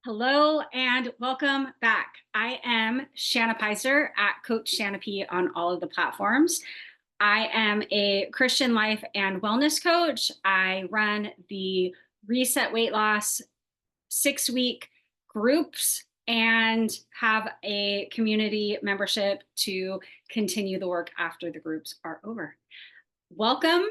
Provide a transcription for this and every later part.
Hello and welcome back. I am Shanna Peiser at Coach Shanna P on all of the platforms. I am a Christian life and wellness coach. I run the Reset Weight Loss 6-week groups and have a community membership to continue the work after the groups are over. Welcome.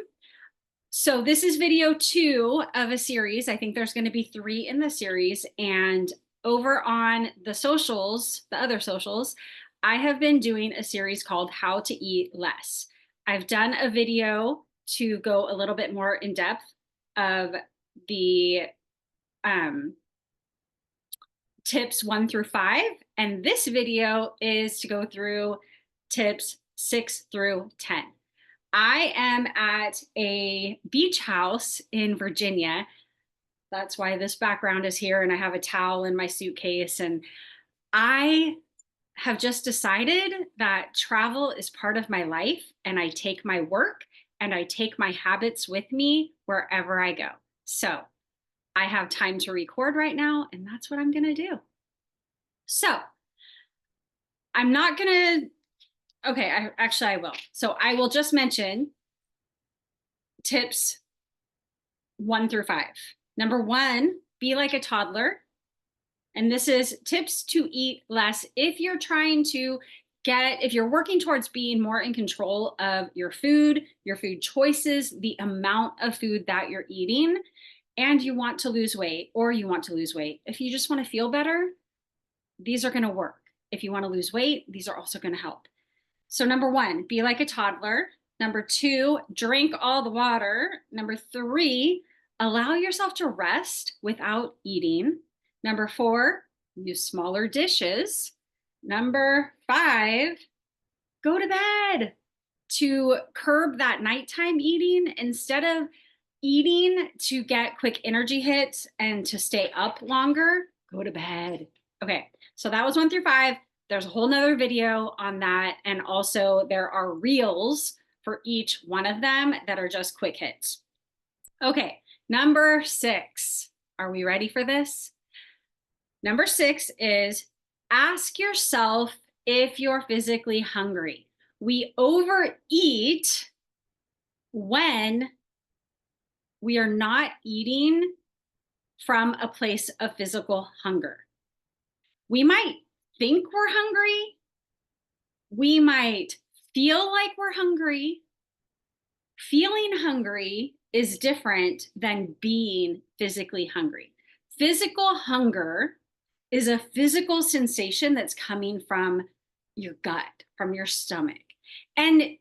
So this is video 2 of a series. I think there's going to be 3 in the series. And over on the socials, the other socials, I have been doing a series called How to Eat Less. I've done a video to go a little bit more in depth of the tips 1 through 5. And this video is to go through tips 6 through 10. I am at a beach house in Virginia. That's why this background is here, and I have a towel in my suitcase. And I have just decided that travel is part of my life, and I take my work and I take my habits with me wherever I go. So I have time to record right now, and that's what I'm going to do. So I'm not going to okay, I will. So I will just mention tips 1 through 5. Number 1, be like a toddler. And this is tips to eat less if you're trying to if you're working towards being more in control of your food choices, the amount of food that you're eating, and you want to lose weight or you want to lose weight. If you just want to feel better, these are going to work. If you want to lose weight, these are also going to help. So number 1, be like a toddler. Number 2, drink all the water. Number 3, allow yourself to rest without eating. Number 4, use smaller dishes. Number 5, go to bed. To curb that nighttime eating, instead of eating to get quick energy hits and to stay up longer, go to bed. Okay, so that was 1 through 5. There's a whole nother video on that. And also there are reels for each one of them that are just quick hits. Okay, number 6. Are we ready for this? Number 6 is ask yourself if you're physically hungry. We overeat when we are not eating from a place of physical hunger. We might think we're hungry. We might feel like we're hungry. Feeling hungry is different than being physically hungry. Physical hunger is a physical sensation that's coming from your gut, from your stomach. And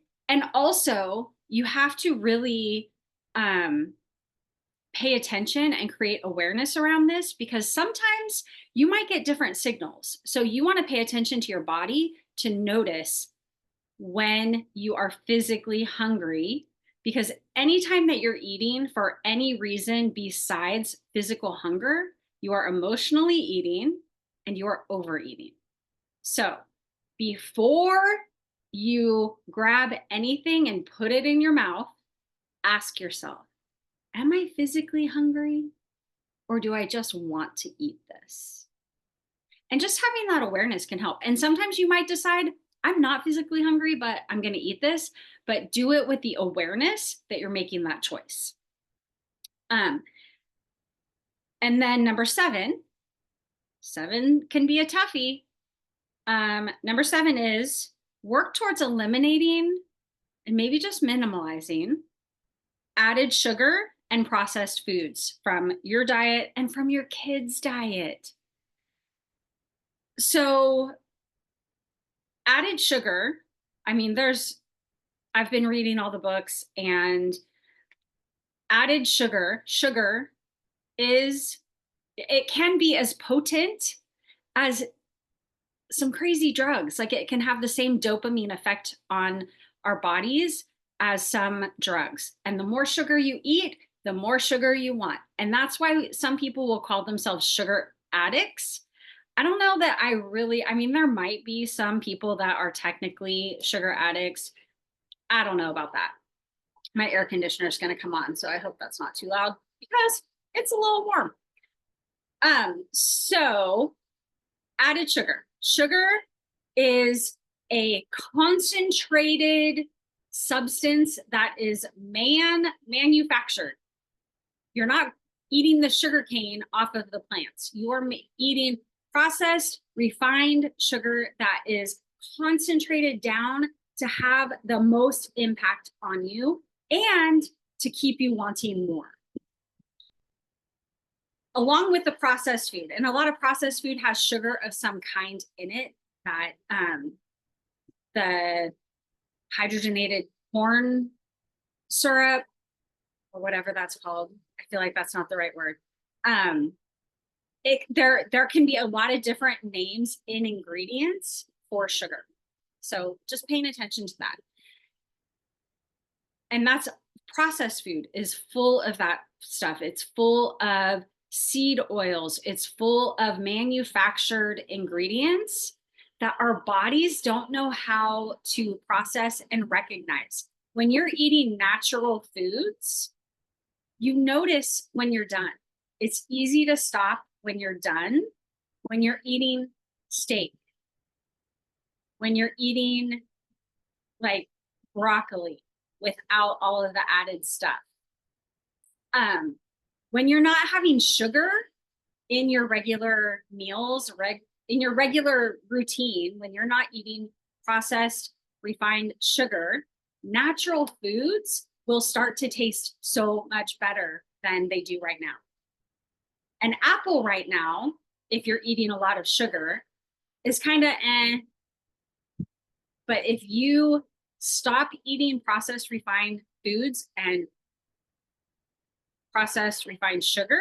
also you have to really pay attention and create awareness around this, because sometimes you might get different signals. So you want to pay attention to your body to notice when you are physically hungry, because anytime that you're eating for any reason besides physical hunger, you are emotionally eating and you are overeating. So before you grab anything and put it in your mouth, ask yourself, am I physically hungry, or do I just want to eat this? And just having that awareness can help. And sometimes you might decide, I'm not physically hungry, but I'm going to eat this. But do it with the awareness that you're making that choice. And then number 7 can be a toughie. Number 7 is work towards eliminating and maybe just minimalizing added sugar and processed foods from your diet and from your kids' diet. So added sugar, I mean, I've been reading all the books, and added sugar it can be as potent as some crazy drugs. Like, it can have the same dopamine effect on our bodies as some drugs. And the more sugar you eat, the more sugar you want. And that's why some people will call themselves sugar addicts. I don't know that I mean, there might be some people that are technically sugar addicts. I don't know about that. My air conditioner is going to come on, so I hope that's not too loud because it's a little warm. So added sugar. Sugar is a concentrated substance that is manufactured. You're not eating the sugar cane off of the plants. You're eating processed, refined sugar that is concentrated down to have the most impact on you and to keep you wanting more. Along with the processed food, and a lot of processed food has sugar of some kind in it, that the hydrogenated corn syrup or whatever that's called. I feel like that's not the right word. There can be a lot of different names in ingredients for sugar. So just paying attention to that. And that's processed food is full of that stuff. It's full of seed oils. It's full of manufactured ingredients that our bodies don't know how to process and recognize. When you're eating natural foods, you notice when you're done. It's easy to stop when you're done, when you're eating steak, when you're eating like broccoli without all of the added stuff. When you're not having sugar in your regular meals, in your regular routine, when you're not eating processed, refined sugar, natural foods will start to taste so much better than they do right now. An apple right now, if you're eating a lot of sugar, is kind of eh. But if you stop eating processed, refined foods and processed, refined sugar,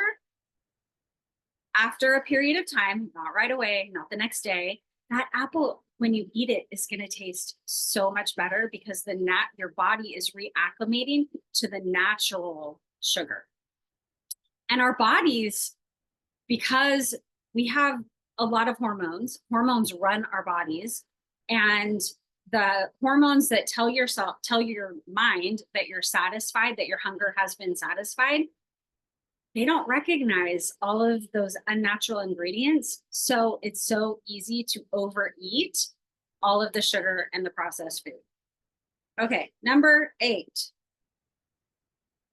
after a period of time, not right away, not the next day, that apple, when you eat it, is going to taste so much better because your body is reacclimating to the natural sugar. And our bodies, because we have a lot of hormones run our bodies, and the hormones that tell your mind that you're satisfied, that your hunger has been satisfied, they don't recognize all of those unnatural ingredients. So it's so easy to overeat all of the sugar and the processed food. Okay, number 8.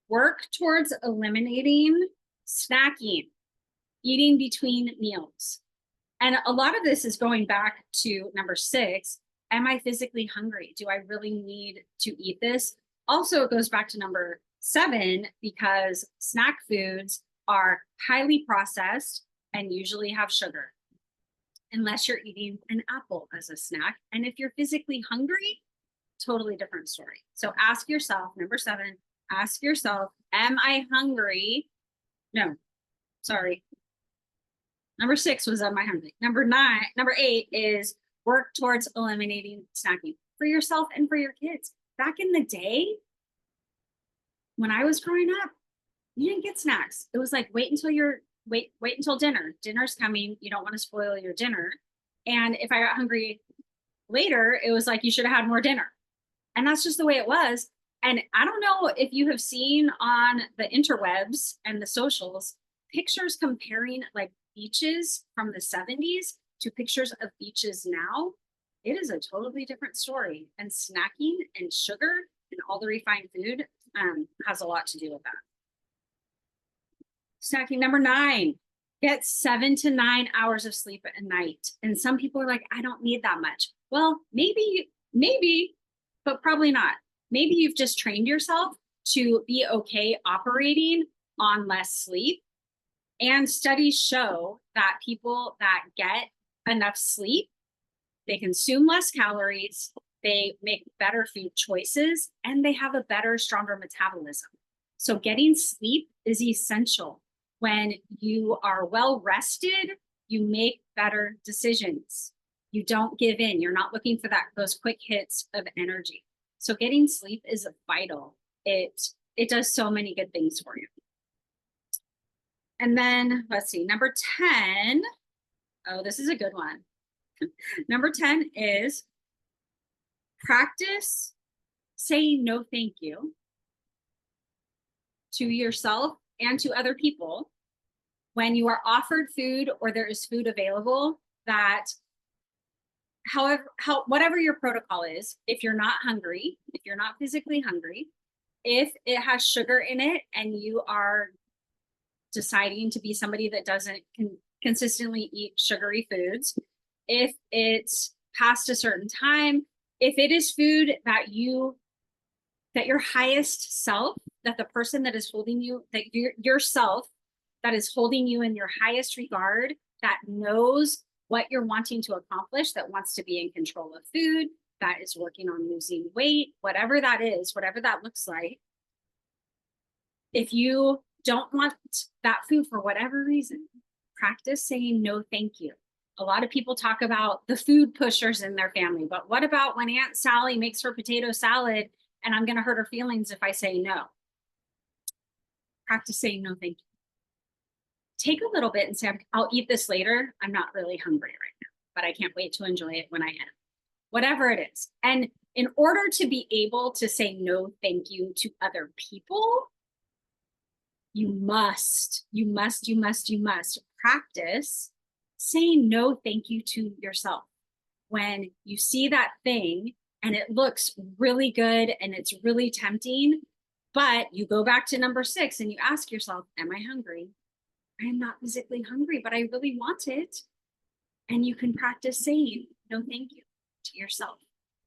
Work towards eliminating snacking, eating between meals. And a lot of this is going back to number 6. Am I physically hungry? Do I really need to eat this? Also, it goes back to number 7 because snack foods are highly processed and usually have sugar, unless you're eating an apple as a snack. And if you're physically hungry, totally different story. So ask yourself, number 7, ask yourself, am I hungry? No, sorry. Number 6 was, am I hungry? Number 8 is work towards eliminating snacking for yourself and for your kids. Back in the day, when I was growing up, you didn't get snacks. It was like, wait until dinner. Dinner's coming. You don't want to spoil your dinner. And if I got hungry later, it was like, you should have had more dinner. And that's just the way it was. And I don't know if you have seen on the interwebs and the socials, pictures comparing like beaches from the 70s to pictures of beaches now. It is a totally different story. And snacking and sugar and all the refined food has a lot to do with that. Snacking. Number 9, get 7 to 9 hours of sleep at night. And some people are like, I don't need that much. Well, maybe, but probably not. Maybe you've just trained yourself to be okay operating on less sleep. And studies show that people that get enough sleep, they consume less calories, they make better food choices, and they have a better, stronger metabolism. So getting sleep is essential. When you are well rested, you make better decisions. You don't give in. You're not looking for those quick hits of energy. So getting sleep is vital. It does so many good things for you. And then let's see, number 10. Oh, this is a good one. Number 10 is practice saying no thank you to yourself and to other people when you are offered food or there is food available, that whatever your protocol is, if you're not hungry, if you're not physically hungry, if it has sugar in it and you are deciding to be somebody that doesn't consistently eat sugary foods, if it's past a certain time, if it is food that your highest self, that the person that is holding you, that yourself that is holding you in your highest regard, that knows what you're wanting to accomplish, that wants to be in control of food, that is working on losing weight, whatever that is, whatever that looks like. If you don't want that food for whatever reason, practice saying no, thank you. A lot of people talk about the food pushers in their family, but what about when Aunt Sally makes her potato salad and I'm going to hurt her feelings if I say no? Practice saying no, thank you. Take a little bit and say, I'll eat this later. I'm not really hungry right now, but I can't wait to enjoy it when I am. Whatever it is. And in order to be able to say no, thank you to other people, you must practice saying no, thank you to yourself. When you see that thing and it looks really good and it's really tempting, but you go back to number 6 and you ask yourself, am I hungry? I am not physically hungry, but I really want it. And you can practice saying no, thank you to yourself.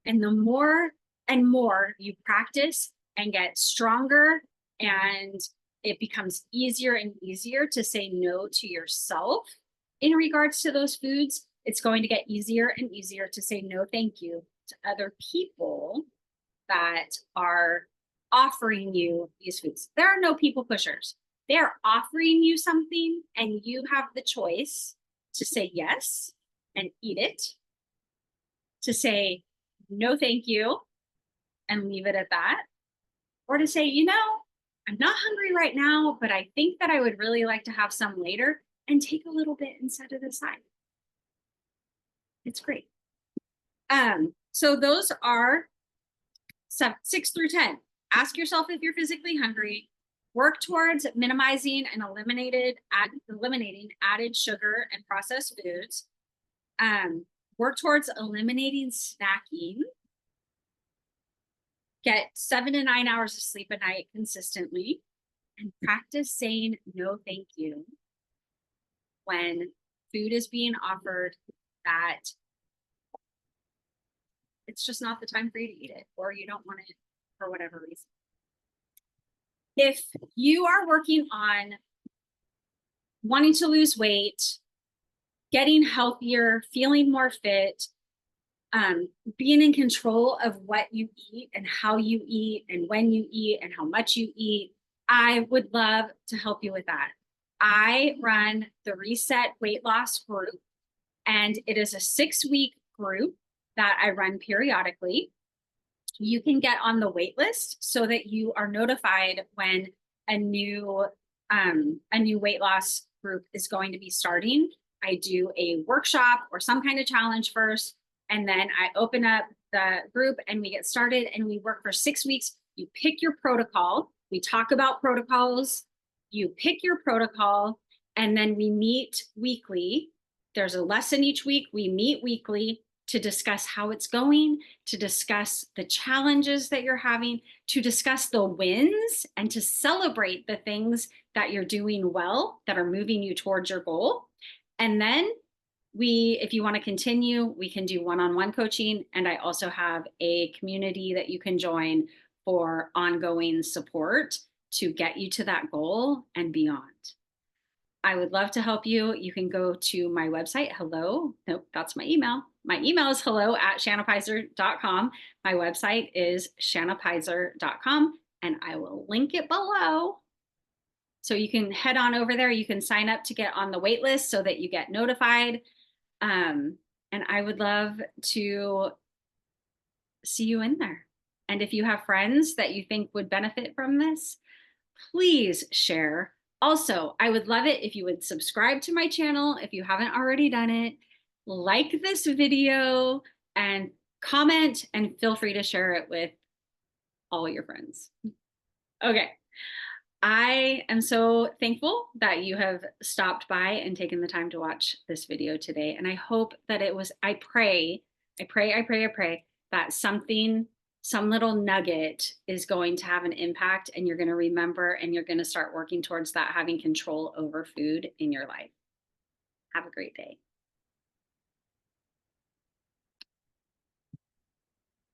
And the more and more you practice and get stronger, and it becomes easier and easier to say no to yourself in regards to those foods, it's going to get easier and easier to say no, thank you to other people that are offering you these foods. There are no people pushers. They're offering you something and you have the choice to say yes and eat it, to say no, thank you, and leave it at that, or to say, I'm not hungry right now, but I think that I would really like to have some later, and take a little bit and set it aside. It's great. So those are 6 through 10. Ask yourself if you're physically hungry. Work towards minimizing and eliminating added sugar and processed foods. Work towards eliminating snacking. Get 7 to 9 hours of sleep a night consistently, and practice saying no, thank you when food is being offered that it's just not the time for you to eat it, or you don't want it for whatever reason. If you are working on wanting to lose weight, getting healthier, feeling more fit, being in control of what you eat and how you eat and when you eat and how much you eat, I would love to help you with that. I run the Reset Weightloss Group, and it is a 6-week group that I run periodically. You can get on the wait list so that you are notified when a new weight loss group is going to be starting. I do a workshop or some kind of challenge first, and then I open up the group and we get started and we work for 6 weeks. You pick your protocol. We talk about protocols. You pick your protocol, and then we meet weekly. There's a lesson each week. We meet weekly to discuss how it's going, to discuss the challenges that you're having, to discuss the wins, and to celebrate the things that you're doing well that are moving you towards your goal. And then if you want to continue, we can do one-on-one coaching. And I also have a community that you can join for ongoing support to get you to that goal and beyond. I would love to help you. You can go to my website. That's my email. My email is hello@shanapeiser.com. My website is shanapeiser.com, and I will link it below. So you can head on over there. You can sign up to get on the wait list so that you get notified. And I would love to see you in there. And if you have friends that you think would benefit from this, please share. Also, I would love it if you would subscribe to my channel if you haven't already done it, like this video, and comment, and feel free to share it with all your friends. Okay. I am so thankful that you have stopped by and taken the time to watch this video today. And I hope that it was, I pray that some little nugget is going to have an impact and you're going to remember and you're going to start working towards that, having control over food in your life. Have a great day.